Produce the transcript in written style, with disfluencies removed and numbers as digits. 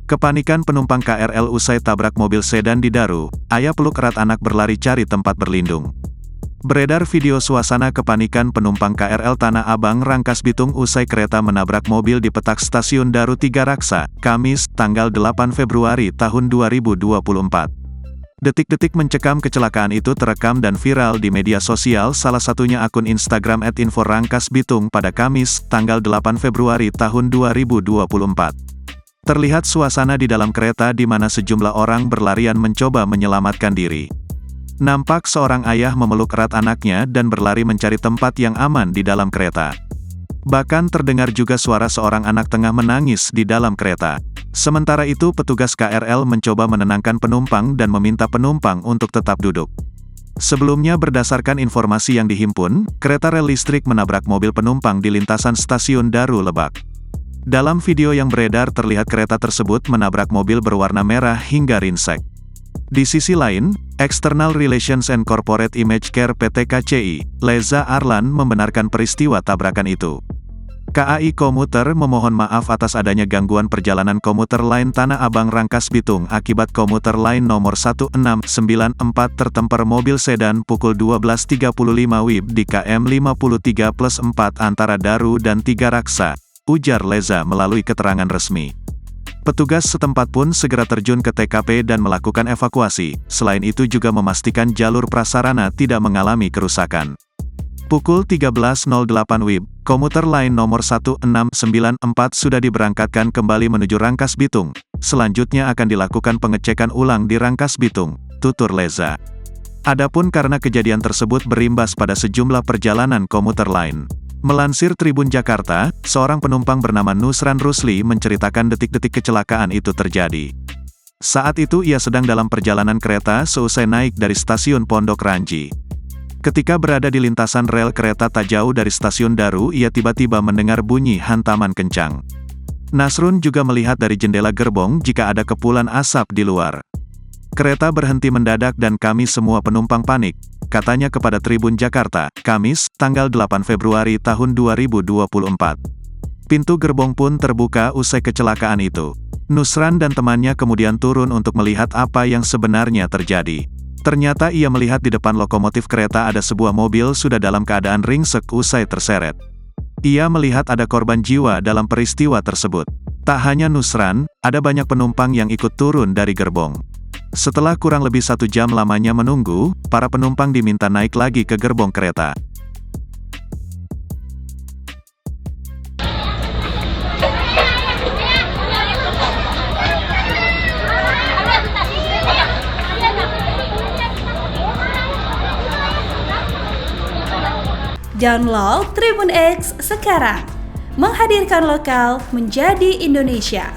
Kepanikan penumpang KRL usai tabrak mobil sedan di Daru, ayah peluk erat anak berlari cari tempat berlindung. Beredar video suasana kepanikan penumpang KRL Tanah Abang Rangkas Bitung usai kereta menabrak mobil di petak stasiun Daru Tiga Raksa, Kamis, tanggal 8 Februari tahun 2024. Detik-detik mencekam kecelakaan itu terekam dan viral di media sosial, salah satunya akun Instagram @info_rangkas_bitung pada Kamis, tanggal 8 Februari tahun 2024. Terlihat suasana di dalam kereta di mana sejumlah orang berlarian mencoba menyelamatkan diri. Nampak seorang ayah memeluk erat anaknya dan berlari mencari tempat yang aman di dalam kereta. Bahkan terdengar juga suara seorang anak tengah menangis di dalam kereta. Sementara itu petugas KRL mencoba menenangkan penumpang dan meminta penumpang untuk tetap duduk. Sebelumnya berdasarkan informasi yang dihimpun, kereta rel listrik menabrak mobil penumpang di lintasan stasiun Daru Lebak. Dalam video yang beredar terlihat kereta tersebut menabrak mobil berwarna merah hingga ringsek. Di sisi lain, External Relations and Corporate Image Care PT KCI, Leza Arlan membenarkan peristiwa tabrakan itu. KAI Komuter memohon maaf atas adanya gangguan perjalanan komuter lain Tanah Abang Rangkas Bitung akibat komuter lain nomor 1694 tertemper mobil sedan pukul 12.35 WIB di KM 53+4 antara Daru dan Tiga Raksa, ujar Leza melalui keterangan resmi. Petugas setempat pun segera terjun ke TKP dan melakukan evakuasi, selain itu juga memastikan jalur prasarana tidak mengalami kerusakan. Pukul 13.08 WIB, komuter lain nomor 1694 sudah diberangkatkan kembali menuju Rangkas Bitung. Selanjutnya akan dilakukan pengecekan ulang di Rangkas Bitung, tutur Leza. Adapun karena kejadian tersebut berimbas pada sejumlah perjalanan komuter lain. Melansir Tribun Jakarta, seorang penumpang bernama Nusran Rusli menceritakan detik-detik kecelakaan itu terjadi. Saat itu ia sedang dalam perjalanan kereta seusai naik dari stasiun Pondok Ranji. Ketika berada di lintasan rel kereta tak jauh dari stasiun Daru, ia tiba-tiba mendengar bunyi hantaman kencang. Nasrun juga melihat dari jendela gerbong jika ada kepulan asap di luar. Kereta berhenti mendadak dan kami semua penumpang panik, katanya kepada Tribun Jakarta, Kamis, tanggal 8 Februari tahun 2024. Pintu gerbong pun terbuka usai kecelakaan itu. Nusran dan temannya kemudian turun untuk melihat apa yang sebenarnya terjadi. Ternyata ia melihat di depan lokomotif kereta ada sebuah mobil sudah dalam keadaan ringsek usai terseret. Ia melihat ada korban jiwa dalam peristiwa tersebut. Tak hanya Nusran, ada banyak penumpang yang ikut turun dari gerbong. Setelah kurang lebih 1 jam lamanya menunggu, para penumpang diminta naik lagi ke gerbong kereta. Download Tribun X sekarang, menghadirkan lokal menjadi Indonesia.